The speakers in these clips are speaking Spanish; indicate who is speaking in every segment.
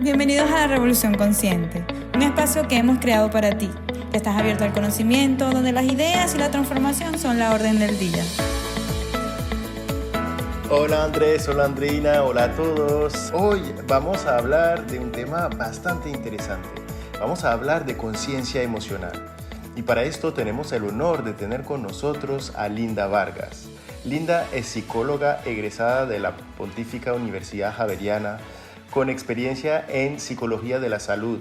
Speaker 1: Bienvenidos a la Revolución Consciente, un espacio que hemos creado para ti, que estás abierto al conocimiento, donde las ideas y la transformación son la orden del día.
Speaker 2: Hola Andrés, hola Andreina, hola a todos. Hoy vamos a hablar de un tema bastante interesante. Vamos a hablar de conciencia emocional. Y para esto tenemos el honor de tener con nosotros a Linda Vargas. Linda es psicóloga egresada de la Pontificia Universidad Javeriana, con experiencia en psicología de la salud,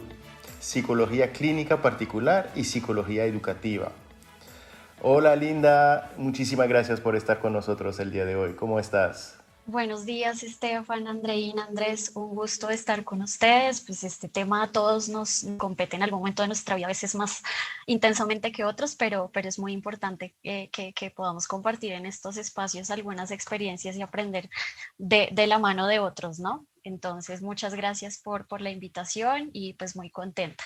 Speaker 2: psicología clínica particular y psicología educativa. Hola Linda, muchísimas gracias por estar con nosotros el día de hoy. ¿Cómo estás?
Speaker 3: Buenos días, Estefan, Andreina, Andrés, un gusto estar con ustedes. Pues este tema a todos nos compete en algún momento de nuestra vida, a veces más intensamente que otros, pero es muy importante que podamos compartir en estos espacios algunas experiencias y aprender de la mano de otros, ¿no? Entonces, muchas gracias por la invitación y pues muy contenta.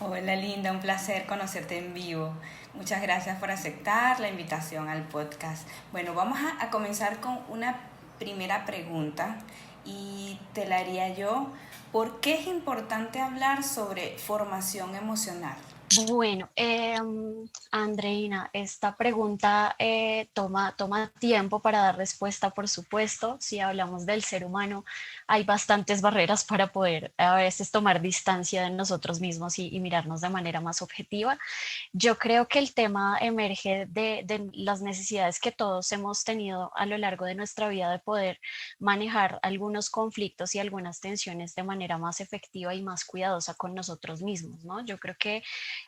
Speaker 1: Hola Linda, un placer conocerte en vivo. Muchas gracias por aceptar la invitación al podcast. Bueno, vamos a comenzar con una primera pregunta y te la haría yo. ¿Por qué es importante hablar sobre formación emocional?
Speaker 3: Bueno, Andreina, esta pregunta toma tiempo para dar respuesta, por supuesto. Si hablamos del ser humano, hay bastantes barreras para poder a veces tomar distancia de nosotros mismos y mirarnos de manera más objetiva. Yo creo que el tema emerge de las necesidades que todos hemos tenido a lo largo de nuestra vida de poder manejar algunos conflictos y algunas tensiones de manera más efectiva y más cuidadosa con nosotros mismos, ¿no? Yo creo que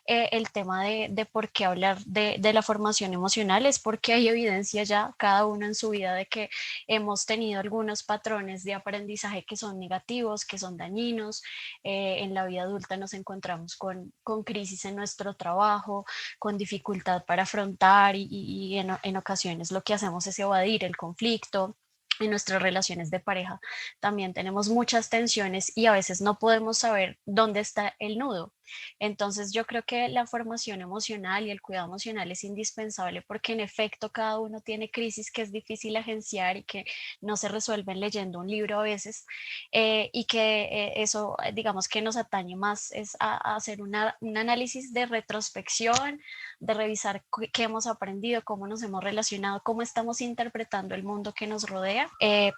Speaker 3: el tema de por qué hablar de la formación emocional es porque hay evidencia ya, cada uno en su vida, de que hemos tenido algunos patrones de aprendizaje que son negativos, que son dañinos. En la vida adulta nos encontramos con crisis en nuestro trabajo, con dificultad para afrontar y en ocasiones lo que hacemos es evadir el conflicto. En nuestras relaciones de pareja también tenemos muchas tensiones y a veces no podemos saber dónde está el nudo. Entonces yo creo que la formación emocional y el cuidado emocional es indispensable porque en efecto cada uno tiene crisis que es difícil agenciar y que no se resuelven leyendo un libro a veces, y que eso digamos que nos atañe más es a hacer un análisis de retrospección, de revisar qué hemos aprendido, cómo nos hemos relacionado, cómo estamos interpretando el mundo que nos rodea,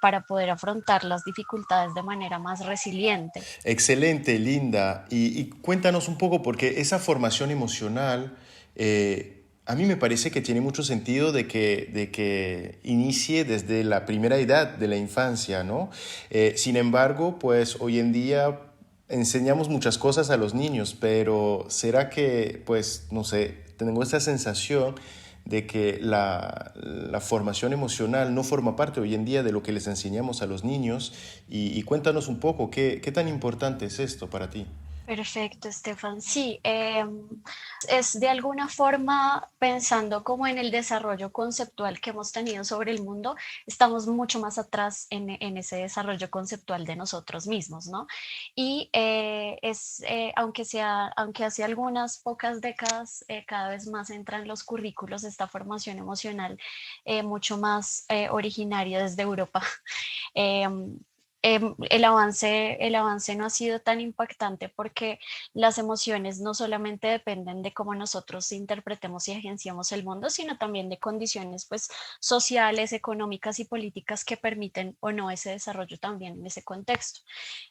Speaker 3: para poder afrontar las dificultades de manera más resiliente.
Speaker 2: Excelente, Linda. Y cuéntanos un poco, porque esa formación emocional, a mí me parece que tiene mucho sentido de que inicie desde la primera edad de la infancia, ¿no? Sin embargo, pues hoy en día enseñamos muchas cosas a los niños, pero ¿será que, pues, no sé, tengo esa sensación de que la formación emocional no forma parte hoy en día de lo que les enseñamos a los niños? Y cuéntanos un poco, ¿qué tan importante es esto para ti?
Speaker 3: Perfecto, Estefan. Sí, es de alguna forma pensando como en el desarrollo conceptual que hemos tenido sobre el mundo, estamos mucho más atrás en ese desarrollo conceptual de nosotros mismos, ¿no? Y aunque hace algunas pocas décadas cada vez más entra en los currículos esta formación emocional, mucho más originaria desde Europa. em, el avance no ha sido tan impactante porque las emociones no solamente dependen de cómo nosotros interpretemos y agenciamos el mundo, sino también de condiciones pues sociales, económicas y políticas que permiten o no ese desarrollo también en ese contexto.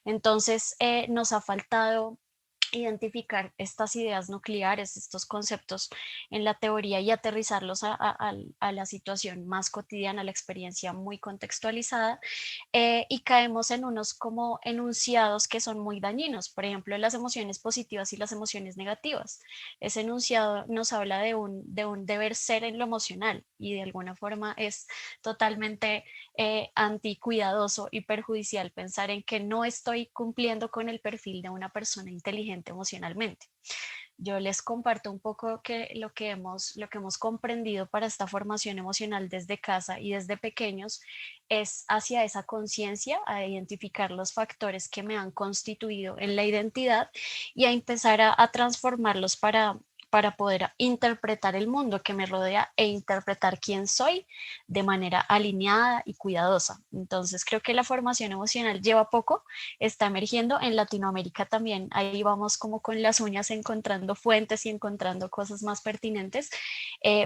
Speaker 3: Entonces, nos ha faltado identificar estas ideas nucleares, estos conceptos en la teoría y aterrizarlos a la situación más cotidiana, a la experiencia muy contextualizada, y caemos en unos como enunciados que son muy dañinos, por ejemplo, las emociones positivas y las emociones negativas. Ese enunciado nos habla de un deber ser en lo emocional y de alguna forma es totalmente anticuidadoso y perjudicial pensar en que no estoy cumpliendo con el perfil de una persona inteligente emocionalmente. Yo les comparto un poco lo que hemos comprendido para esta formación emocional desde casa y desde pequeños es hacia esa conciencia, a identificar los factores que me han constituido en la identidad y a empezar a transformarlos para poder interpretar el mundo que me rodea e interpretar quién soy de manera alineada y cuidadosa. Entonces creo que la formación emocional lleva poco, está emergiendo en Latinoamérica también. Ahí vamos como con las uñas encontrando fuentes y encontrando cosas más pertinentes,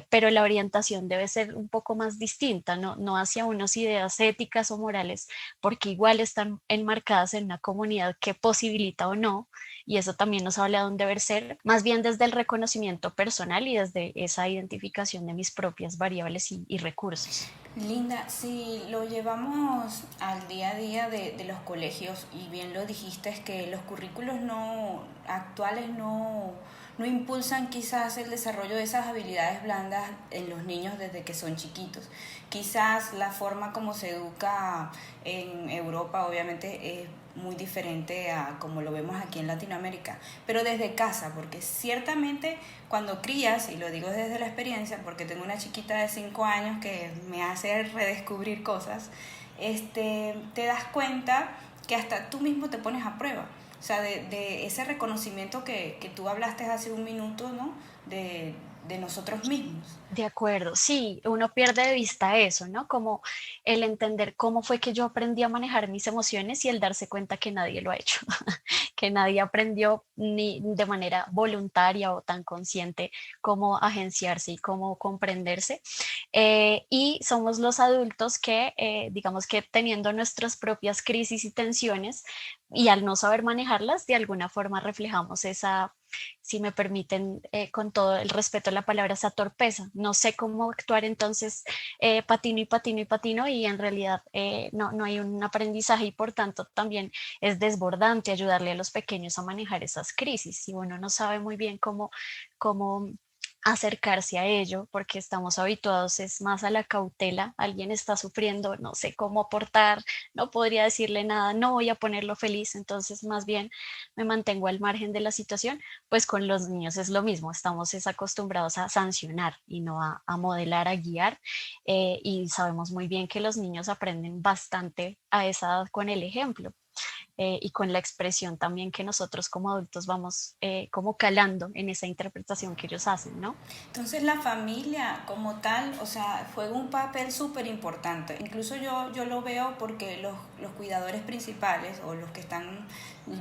Speaker 3: pero la orientación debe ser un poco más distinta, no hacia unas ideas éticas o morales, porque igual están enmarcadas en una comunidad que posibilita o no, y eso también nos habla de un deber ser, más bien desde el reconocimiento personal y desde esa identificación de mis propias variables y recursos.
Speaker 1: Linda, si lo llevamos al día a día de los colegios, y bien lo dijiste, es que los currículos no actuales no impulsan quizás el desarrollo de esas habilidades blandas en los niños desde que son chiquitos. Quizás la forma como se educa en Europa obviamente es muy diferente a como lo vemos aquí en Latinoamérica, pero desde casa, porque ciertamente cuando crías, y lo digo desde la experiencia porque tengo una chiquita de 5 años que me hace redescubrir cosas, te das cuenta que hasta tú mismo te pones a prueba. O sea, de ese reconocimiento que tú hablaste hace un minuto, ¿no? De nosotros mismos.
Speaker 3: De acuerdo, sí, uno pierde de vista eso, ¿no? Como el entender cómo fue que yo aprendí a manejar mis emociones y el darse cuenta que nadie lo ha hecho, que nadie aprendió ni de manera voluntaria o tan consciente cómo agenciarse y cómo comprenderse. Y somos los adultos que, digamos que teniendo nuestras propias crisis y tensiones y al no saber manejarlas, de alguna forma reflejamos esa, si me permiten, con todo el respeto a la palabra, esa torpeza. No sé cómo actuar, entonces patino y patino y patino y en realidad no hay un aprendizaje y por tanto también es desbordante ayudarle a los pequeños a manejar esas crisis. Si uno no sabe muy bien cómo acercarse a ello, porque estamos habituados es más a la cautela, alguien está sufriendo, no sé cómo aportar, no podría decirle nada, no voy a ponerlo feliz, entonces más bien me mantengo al margen de la situación. Pues con los niños es lo mismo, estamos es acostumbrados a sancionar y no a modelar, a guiar, y sabemos muy bien que los niños aprenden bastante a esa edad con el ejemplo. Y con la expresión también que nosotros como adultos vamos como calando en esa interpretación que ellos hacen, ¿no?
Speaker 1: Entonces la familia como tal, o sea, juega un papel súper importante. Incluso yo lo veo porque los cuidadores principales o los que están,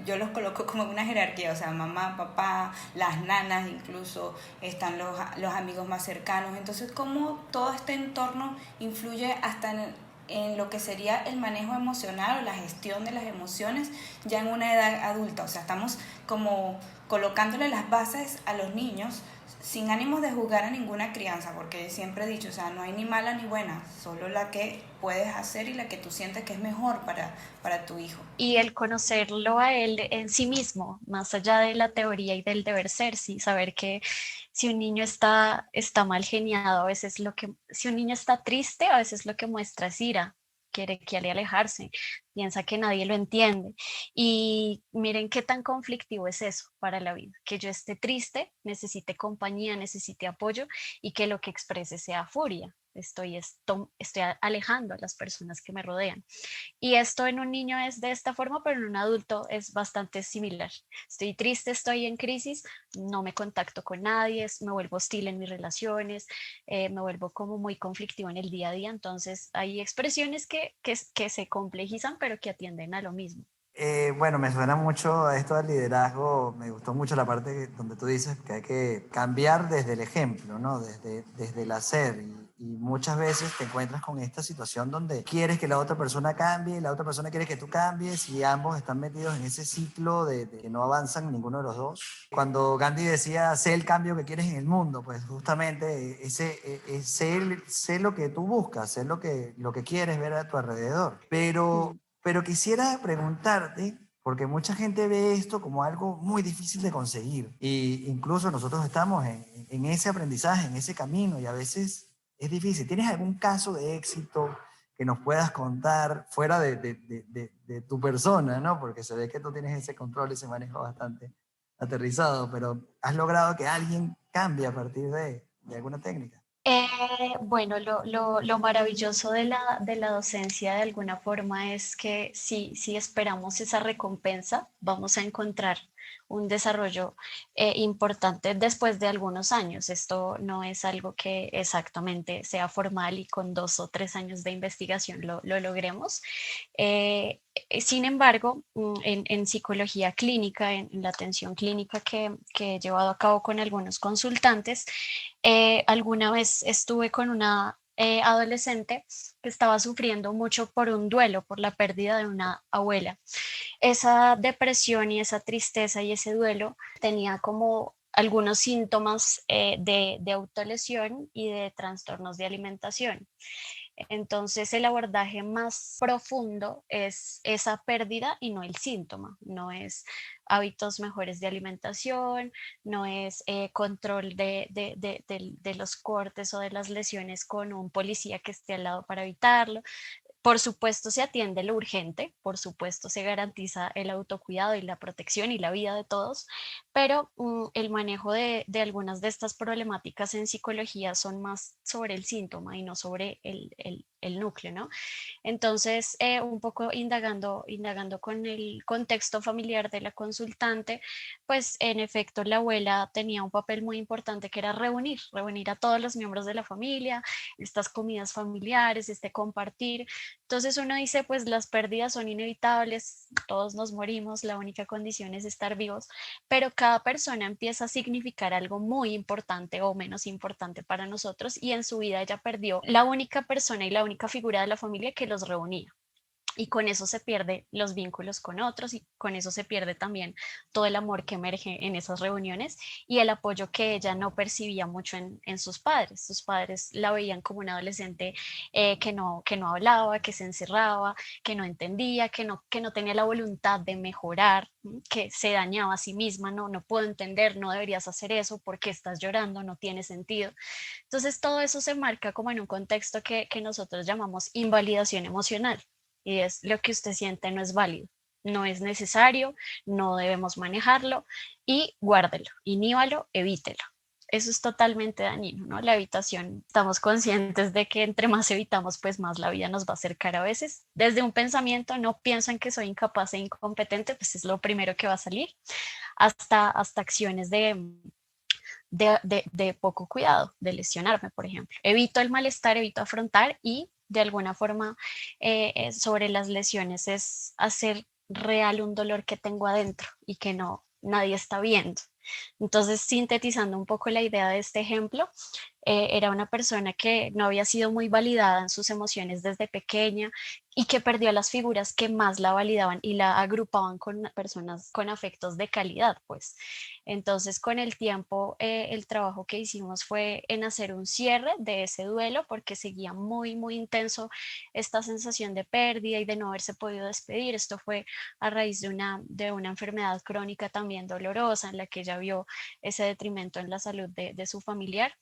Speaker 1: yo los coloco como en una jerarquía, o sea, mamá, papá, las nanas incluso, están los amigos más cercanos. Entonces, cómo todo este entorno influye hasta en lo que sería el manejo emocional o la gestión de las emociones ya en una edad adulta. O sea, estamos como colocándole las bases a los niños sin ánimos de juzgar a ninguna crianza, porque siempre he dicho, o sea, no hay ni mala ni buena, solo la que puedes hacer y la que tú sientes que es mejor para tu hijo.
Speaker 3: Y el conocerlo a él en sí mismo, más allá de la teoría y del deber ser, sí, saber que si un niño está mal geniado, a veces si un niño está triste, a veces lo que muestra es ira, quiere alejarse, piensa que nadie lo entiende. Y miren qué tan conflictivo es eso para la vida, que yo esté triste, necesite compañía, necesite apoyo y que lo que exprese sea furia. Estoy alejando a las personas que me rodean. Y esto en un niño es de esta forma, pero en un adulto es bastante similar. Estoy triste, estoy en crisis, no me contacto con nadie, me vuelvo hostil en mis relaciones, me vuelvo como muy conflictivo en el día a día. Entonces hay expresiones que se complejizan, pero que atienden a lo mismo.
Speaker 4: Bueno, me suena mucho a esto del liderazgo. Me gustó mucho la parte donde tú dices que hay que cambiar desde el ejemplo, ¿no? Desde el hacer. Y muchas veces te encuentras con esta situación donde quieres que la otra persona cambie, la otra persona quiere que tú cambies y ambos están metidos en ese ciclo de que no avanzan ninguno de los dos. Cuando Gandhi decía, sé el cambio que quieres en el mundo, pues justamente sé lo que tú buscas, sé lo que quieres ver a tu alrededor. Pero quisiera preguntarte, porque mucha gente ve esto como algo muy difícil de conseguir, y incluso nosotros estamos en ese aprendizaje, en ese camino, y a veces es difícil. ¿Tienes algún caso de éxito que nos puedas contar fuera de tu persona, ¿no? Porque se ve que tú tienes ese control, ese manejo bastante aterrizado, pero has logrado que alguien cambie a partir de alguna técnica.
Speaker 3: Bueno, lo maravilloso de la docencia de alguna forma es que si esperamos esa recompensa, vamos a encontrar un desarrollo importante después de algunos años. Esto no es algo que exactamente sea formal y con 2 o 3 años de investigación lo logremos. Sin embargo, en psicología clínica, en la atención clínica que he llevado a cabo con algunos consultantes, alguna vez estuve con una adolescente que estaba sufriendo mucho por un duelo, por la pérdida de una abuela. Esa depresión y esa tristeza y ese duelo tenía como algunos síntomas de autolesión y de trastornos de alimentación. Entonces, el abordaje más profundo es esa pérdida y no el síntoma, no es hábitos mejores de alimentación, no es control de los cortes o de las lesiones con un policía que esté al lado para evitarlo. Por supuesto, se atiende lo urgente, por supuesto, se garantiza el autocuidado y la protección y la vida de todos, pero el manejo de algunas de estas problemáticas en psicología son más sobre el síntoma y no sobre el núcleo, ¿no? Entonces, un poco indagando con el contexto familiar de la consultante, pues en efecto la abuela tenía un papel muy importante que era reunir a todos los miembros de la familia, estas comidas familiares, este compartir. Entonces uno dice, pues las pérdidas son inevitables, todos nos morimos, la única condición es estar vivos, pero cada persona empieza a significar algo muy importante o menos importante para nosotros y en su vida ella perdió la única persona y la única figura de la familia que los reunía. Y con eso se pierden los vínculos con otros y con eso se pierde también todo el amor que emerge en esas reuniones y el apoyo que ella no percibía mucho en sus padres. Sus padres la veían como una adolescente que no hablaba, que se encerraba, que no entendía, que no tenía la voluntad de mejorar, que se dañaba a sí misma, no puedo entender, no deberías hacer eso, ¿por qué estás llorando? No tiene sentido. Entonces todo eso se marca como en un contexto que nosotros llamamos invalidación emocional y es lo que usted siente no es válido, no es necesario, no debemos manejarlo y guárdelo, inhíbalo, evítelo. Eso es totalmente dañino, ¿no? La evitación, estamos conscientes de que entre más evitamos, pues más la vida nos va a acercar a veces. Desde un pensamiento, no pienso en que soy incapaz e incompetente, pues es lo primero que va a salir, hasta acciones de poco cuidado, de lesionarme, por ejemplo. Evito el malestar, evito afrontar y de alguna forma sobre las lesiones es hacer real un dolor que tengo adentro y que no nadie está viendo. Entonces, sintetizando un poco la idea de este ejemplo, era una persona que no había sido muy validada en sus emociones desde pequeña y que perdió las figuras que más la validaban y la agrupaban con personas con afectos de calidad, pues. Entonces, con el tiempo, el trabajo que hicimos fue en hacer un cierre de ese duelo porque seguía muy, muy intenso esta sensación de pérdida y de no haberse podido despedir. Esto fue a raíz de una enfermedad crónica también dolorosa en la que ella vio ese detrimento en la salud de su familiar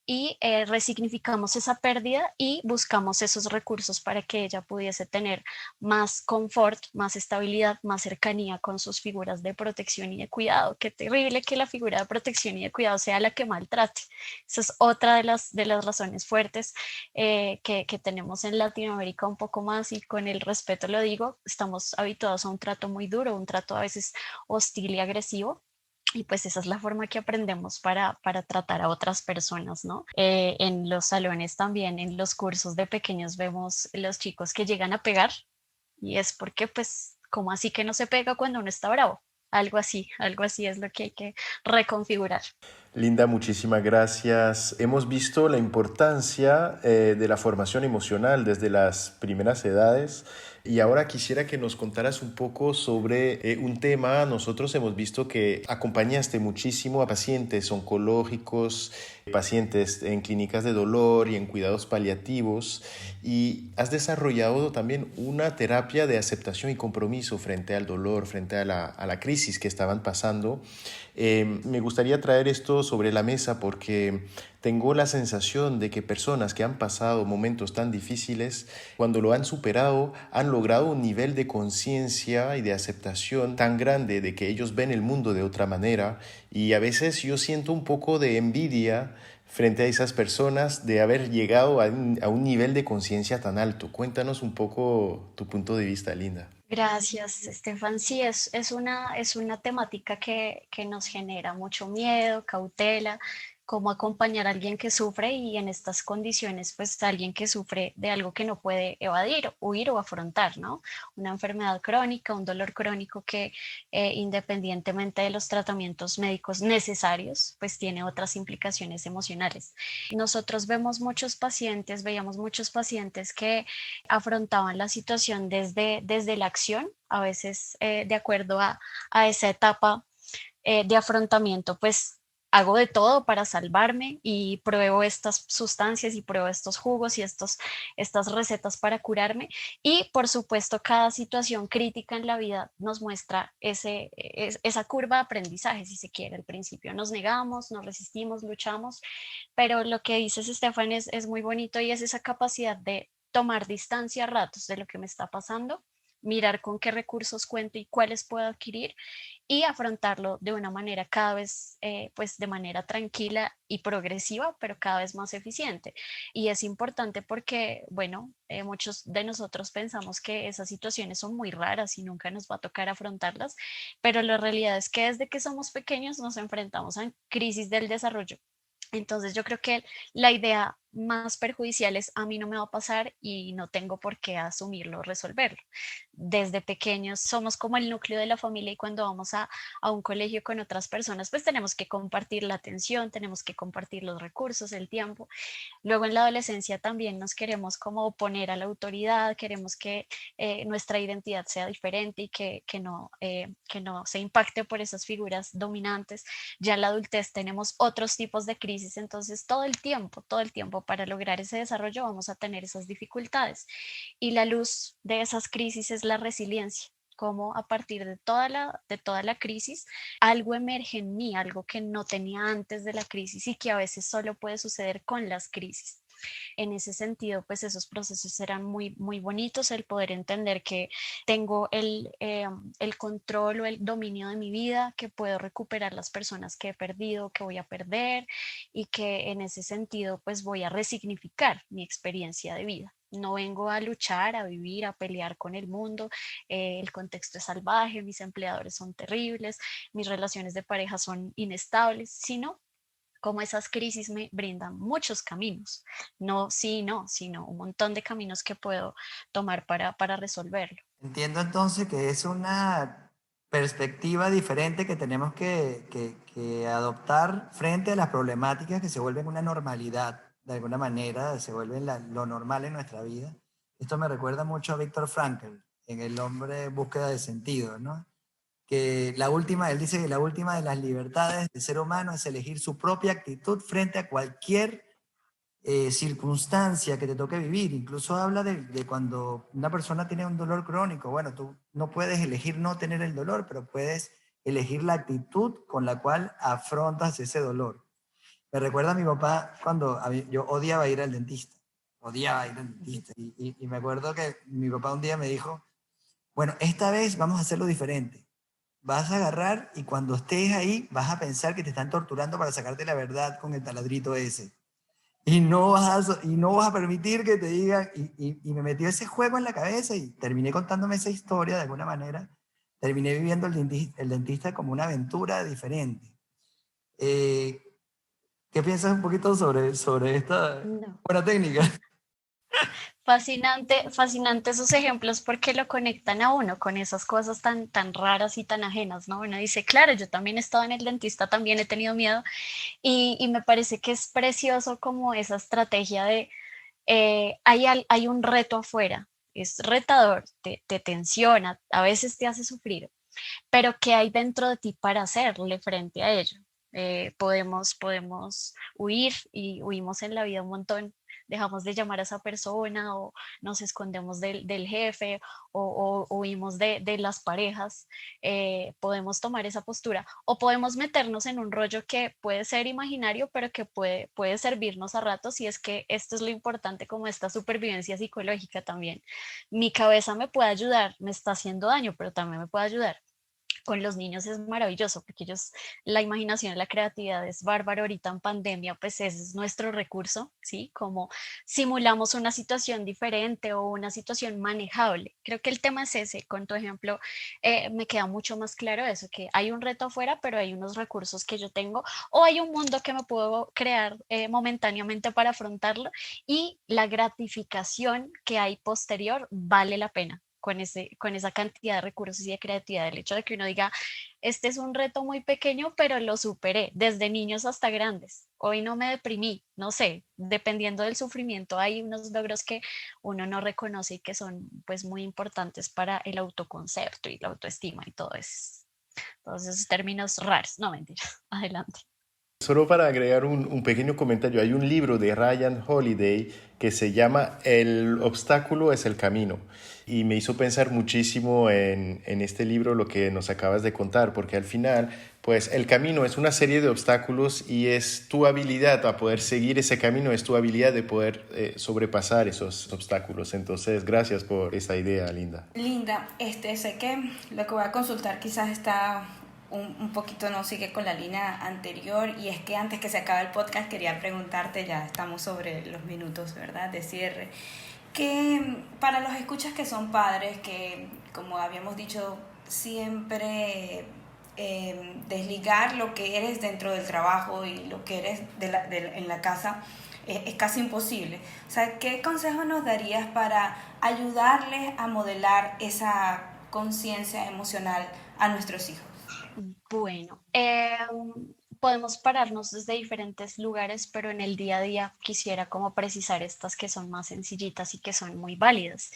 Speaker 3: y resignificamos esa pérdida y buscamos esos recursos para que ella pudiese tener más confort, más estabilidad, más cercanía con sus figuras de protección y de cuidado. Qué terrible que la figura de protección y de cuidado sea la que maltrate. Esa es otra de las razones fuertes que tenemos en Latinoamérica un poco más y con el respeto lo digo, estamos habituados a un trato muy duro, un trato a veces hostil y agresivo. Y pues esa es la forma que aprendemos para tratar a otras personas, ¿no? En los salones también, en los cursos de pequeños vemos los chicos que llegan a pegar y es porque pues, ¿cómo así que no se pega cuando uno está bravo? Algo así es lo que hay que reconfigurar.
Speaker 2: Linda, muchísimas gracias. Hemos visto la importancia de la formación emocional desde las primeras edades y ahora quisiera que nos contaras un poco sobre un tema. Nosotros hemos visto que acompañaste muchísimo a pacientes oncológicos, pacientes en clínicas de dolor y en cuidados paliativos y has desarrollado también una terapia de aceptación y compromiso frente al dolor, frente a la crisis que estaban pasando. Me gustaría traer esto sobre la mesa porque tengo la sensación de que personas que han pasado momentos tan difíciles, cuando lo han superado, han logrado un nivel de conciencia y de aceptación tan grande de que ellos ven el mundo de otra manera y a veces yo siento un poco de envidia frente a esas personas de haber llegado a un nivel de conciencia tan alto. Cuéntanos un poco tu punto de vista, Linda.
Speaker 3: Gracias, Estefan. Sí, es una temática que nos genera mucho miedo, cautela, cómo acompañar a alguien que sufre y en estas condiciones, pues alguien que sufre de algo que no puede evadir, huir o afrontar, ¿no? Una enfermedad crónica, un dolor crónico que independientemente de los tratamientos médicos necesarios, pues tiene otras implicaciones emocionales. Nosotros veíamos muchos pacientes que afrontaban la situación desde la acción, a veces de acuerdo a esa etapa de afrontamiento, pues hago de todo para salvarme y pruebo estas sustancias y pruebo estos jugos y estas recetas para curarme. Y por supuesto, cada situación crítica en la vida nos muestra esa curva de aprendizaje, si se quiere. Al principio nos negamos, nos resistimos, luchamos, pero lo que dices, Estefan, es muy bonito y es esa capacidad de tomar distancia a ratos de lo que me está pasando, mirar con qué recursos cuento y cuáles puedo adquirir y afrontarlo de una manera cada vez, pues de manera tranquila y progresiva, pero cada vez más eficiente. Y es importante porque, bueno, muchos de nosotros pensamos que esas situaciones son muy raras y nunca nos va a tocar afrontarlas, pero la realidad es que desde que somos pequeños nos enfrentamos a crisis del desarrollo. Entonces yo creo que la idea más perjudicial es a mí no me va a pasar y no tengo por qué asumirlo, resolverlo. Desde pequeños somos como el núcleo de la familia y cuando vamos a un colegio con otras personas, pues tenemos que compartir la atención, tenemos que compartir los recursos, el tiempo. Luego en la adolescencia también nos queremos como oponer a la autoridad, queremos que nuestra identidad sea diferente y que no se impacte por esas figuras dominantes. Ya en la adultez tenemos otros tipos de crisis, entonces todo el tiempo para lograr ese desarrollo vamos a tener esas dificultades. Y la luz de esas crisis es la resiliencia, como a partir de toda la crisis, algo emerge en mí, algo que no tenía antes de la crisis y que a veces solo puede suceder con las crisis. En ese sentido, pues esos procesos eran muy bonitos, el poder entender que tengo el control o el dominio de mi vida, que puedo recuperar las personas que he perdido, que voy a perder y que en ese sentido, pues voy a resignificar mi experiencia de vida. No vengo a luchar, a vivir, a pelear con el mundo. El contexto es salvaje, mis empleadores son terribles, mis relaciones de pareja son inestables, sino como esas crisis me brindan muchos caminos, no sí, no, sino un montón de caminos que puedo tomar para resolverlo.
Speaker 4: Entiendo entonces que es una perspectiva diferente que tenemos que adoptar frente a las problemáticas que se vuelven una normalidad, de alguna manera, se vuelven lo normal en nuestra vida. Esto me recuerda mucho a Viktor Frankl, en El hombre en búsqueda de sentido, ¿no? Que la última, él dice que la última de las libertades del ser humano es elegir su propia actitud frente a cualquier circunstancia que te toque vivir. Incluso habla de cuando una persona tiene un dolor crónico. Bueno, tú no puedes elegir no tener el dolor, pero puedes elegir la actitud con la cual afrontas ese dolor. Me recuerda a mi papá cuando yo odiaba ir al dentista. Odiaba ir al dentista. Y me acuerdo que mi papá un día me dijo, bueno, esta vez vamos a hacerlo diferente. Vas a agarrar y cuando estés ahí vas a pensar que te están torturando para sacarte la verdad con el taladrito ese. Y no vas a permitir que te digan, y me metió ese juego en la cabeza y terminé contándome esa historia de alguna manera. Terminé viviendo el dentista como una aventura diferente. Eh, ¿Qué piensas un poquito sobre esta
Speaker 3: No.
Speaker 4: buena técnica?
Speaker 3: Fascinante, fascinante esos ejemplos porque lo conectan a uno con esas cosas tan raras y tan ajenas, ¿no? Uno dice, claro, yo también he estado en el dentista, también he tenido miedo y me parece que es precioso como esa estrategia de hay un reto afuera, es retador, te tensiona, a veces te hace sufrir, pero ¿qué hay dentro de ti para hacerle frente a ello? Podemos huir y huimos en la vida un montón, dejamos de llamar a esa persona o nos escondemos del jefe o huimos de las parejas, podemos tomar esa postura o podemos meternos en un rollo que puede ser imaginario, pero que puede servirnos a ratos y es que esto es lo importante como esta supervivencia psicológica también. Mi cabeza me puede ayudar, me está haciendo daño, pero también me puede ayudar con los niños es maravilloso porque ellos, la imaginación y la creatividad es bárbaro. Ahorita en pandemia, pues ese es nuestro recurso, ¿sí? Como simulamos una situación diferente o una situación manejable. Creo que el tema es ese. Con tu ejemplo, me queda mucho más claro eso, que hay un reto afuera, pero hay unos recursos que yo tengo o hay un mundo que me puedo crear momentáneamente para afrontarlo y la gratificación que hay posterior vale la pena con esa cantidad de recursos y de creatividad. El hecho de que uno diga, este es un reto muy pequeño, pero lo superé, desde niños hasta grandes. Hoy no me deprimí, no sé, dependiendo del sufrimiento, hay unos logros que uno no reconoce y que son pues muy importantes para el autoconcepto y la autoestima y todo eso. Todos esos términos raros. No, mentira. Adelante.
Speaker 2: Solo para agregar un pequeño comentario, hay un libro de Ryan Holiday que se llama El obstáculo es el camino y me hizo pensar muchísimo en este libro lo que nos acabas de contar, porque al final, pues el camino es una serie de obstáculos y es tu habilidad a poder seguir ese camino, es tu habilidad de poder sobrepasar esos obstáculos. Entonces, gracias por esa idea, Linda.
Speaker 1: Linda, sé que lo que voy a consultar quizás está un poquito, no sigue con la línea anterior, y es que antes que se acabe el podcast quería preguntarte, ya estamos sobre los minutos, ¿verdad?, de cierre, que para los escuchas que son padres, que como habíamos dicho, siempre desligar lo que eres dentro del trabajo y lo que eres en la casa es casi imposible. O sea, ¿qué consejo nos darías para ayudarles a modelar esa conciencia emocional a nuestros hijos?
Speaker 3: Bueno, podemos pararnos desde diferentes lugares, pero en el día a día quisiera como precisar estas que son más sencillitas y que son muy válidas.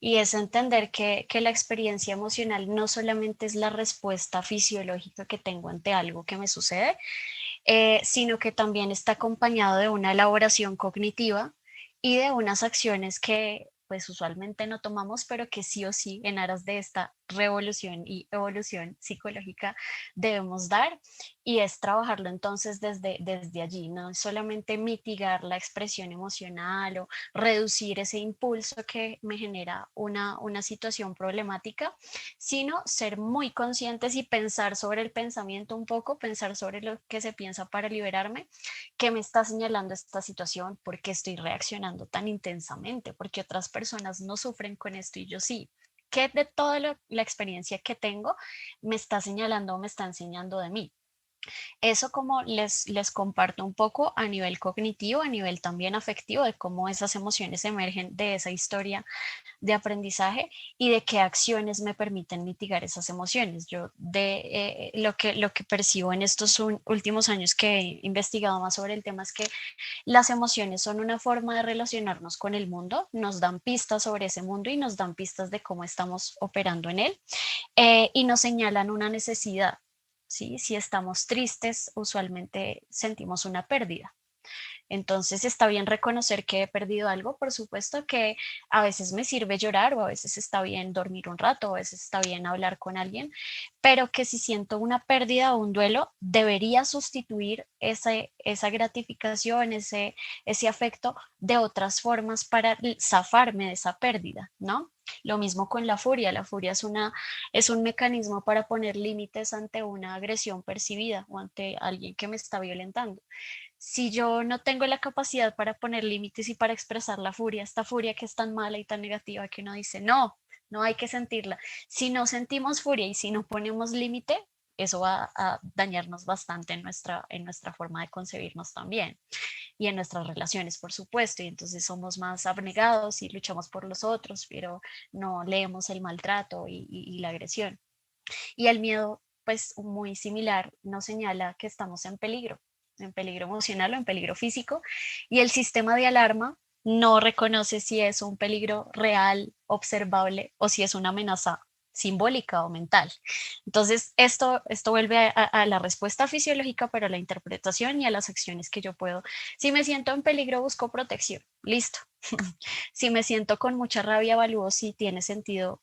Speaker 3: Y es entender que la experiencia emocional no solamente es la respuesta fisiológica que tengo ante algo que me sucede, sino que también está acompañado de una elaboración cognitiva y de unas acciones que pues usualmente no tomamos, pero que sí o sí en aras de esta revolución y evolución psicológica debemos dar, y es trabajarlo entonces desde allí, no solamente mitigar la expresión emocional o reducir ese impulso que me genera una situación problemática, sino ser muy conscientes y pensar sobre el pensamiento un poco, pensar sobre lo que se piensa para liberarme, qué me está señalando esta situación, por qué estoy reaccionando tan intensamente, porque otras personas no sufren con esto y yo sí. ¿Qué de toda la experiencia que tengo me está señalando o me está enseñando de mí? Eso como les comparto un poco a nivel cognitivo, a nivel también afectivo, de cómo esas emociones emergen de esa historia de aprendizaje y de qué acciones me permiten mitigar esas emociones. Yo lo que percibo en estos últimos años que he investigado más sobre el tema es que las emociones son una forma de relacionarnos con el mundo, nos dan pistas sobre ese mundo y nos dan pistas de cómo estamos operando en él, y nos señalan una necesidad. ¿Sí? Si estamos tristes, usualmente sentimos una pérdida. Entonces está bien reconocer que he perdido algo, por supuesto que a veces me sirve llorar o a veces está bien dormir un rato, o a veces está bien hablar con alguien, pero que si siento una pérdida o un duelo, debería sustituir esa gratificación, ese afecto de otras formas para zafarme de esa pérdida, ¿no? Lo mismo con la furia es un mecanismo para poner límites ante una agresión percibida o ante alguien que me está violentando. Si yo no tengo la capacidad para poner límites y para expresar la furia, esta furia que es tan mala y tan negativa que uno dice, no, no hay que sentirla. Si no sentimos furia y si no ponemos límite, eso va a dañarnos bastante en nuestra forma de concebirnos también y en nuestras relaciones, por supuesto. Y entonces somos más abnegados y luchamos por los otros, pero no leemos el maltrato y la agresión. Y el miedo, pues muy similar, nos señala que estamos en peligro emocional o en peligro físico, y el sistema de alarma no reconoce si es un peligro real, observable, o si es una amenaza simbólica o mental. Entonces, esto vuelve a la respuesta fisiológica, pero a la interpretación y a las acciones que yo puedo. Si me siento en peligro, busco protección. Listo. Si me siento con mucha rabia, evalúo si tiene sentido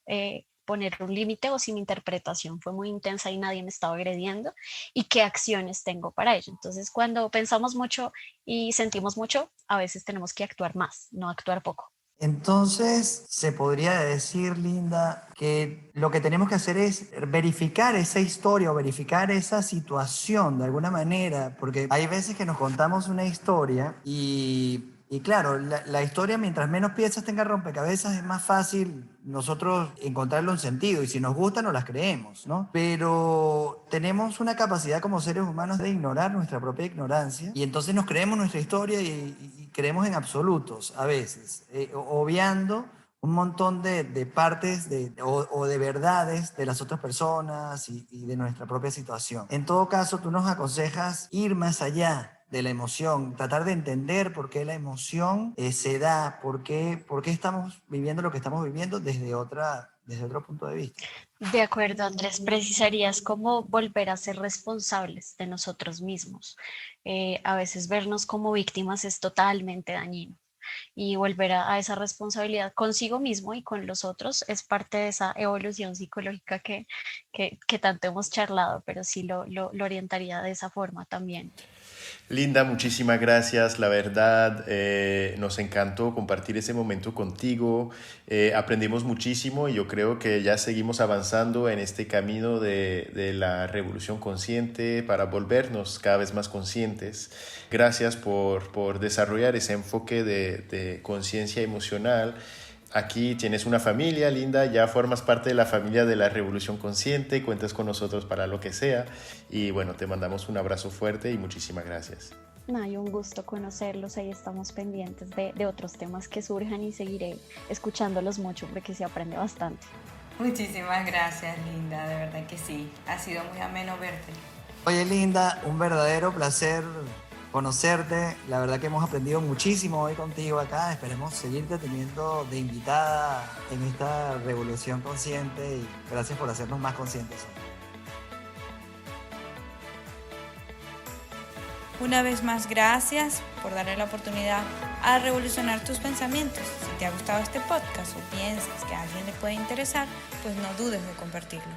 Speaker 3: poner un límite o si mi interpretación fue muy intensa y nadie me estaba agrediendo, y qué acciones tengo para ello. Entonces, cuando pensamos mucho y sentimos mucho, a veces tenemos que actuar más, no actuar poco.
Speaker 4: Entonces, se podría decir, Linda, que lo que tenemos que hacer es verificar esa historia o verificar esa situación de alguna manera, porque hay veces que nos contamos una historia y claro, la historia mientras menos piezas tenga rompecabezas es más fácil nosotros encontrarle un sentido y si nos gusta nos las creemos, ¿no? Pero tenemos una capacidad como seres humanos de ignorar nuestra propia ignorancia y entonces nos creemos nuestra historia y creemos en absolutos a veces, obviando un montón de partes o de verdades de las otras personas y de nuestra propia situación. En todo caso, tú nos aconsejas ir más allá de la emoción, tratar de entender por qué la emoción se da, por qué estamos viviendo lo que estamos viviendo desde otro punto de vista.
Speaker 3: De acuerdo, Andrés, precisarías cómo volver a ser responsables de nosotros mismos. A veces vernos como víctimas es totalmente dañino y volver a esa responsabilidad consigo mismo y con los otros es parte de esa evolución psicológica que tanto hemos charlado, pero sí lo orientaría de esa forma también.
Speaker 2: Linda, muchísimas gracias. La verdad, nos encantó compartir ese momento contigo. Aprendimos muchísimo y yo creo que ya seguimos avanzando en este camino de la revolución consciente para volvernos cada vez más conscientes. Gracias por desarrollar ese enfoque de conciencia emocional. Aquí tienes una familia, Linda, ya formas parte de la familia de la Revolución Consciente, cuentas con nosotros para lo que sea y bueno, te mandamos un abrazo fuerte y muchísimas gracias.
Speaker 3: Ay, un gusto conocerlos, ahí estamos pendientes de otros temas que surjan y seguiré escuchándolos mucho porque se aprende bastante.
Speaker 1: Muchísimas gracias, Linda, de verdad que sí. Ha sido muy ameno verte.
Speaker 4: Oye, Linda, un verdadero placer conocerte. La verdad que hemos aprendido muchísimo hoy contigo acá. Esperemos seguirte teniendo de invitada en esta revolución consciente y gracias por hacernos más conscientes.
Speaker 1: Una vez más, gracias por darle la oportunidad a revolucionar tus pensamientos. Si te ha gustado este podcast o piensas que a alguien le puede interesar, pues no dudes de compartirlo.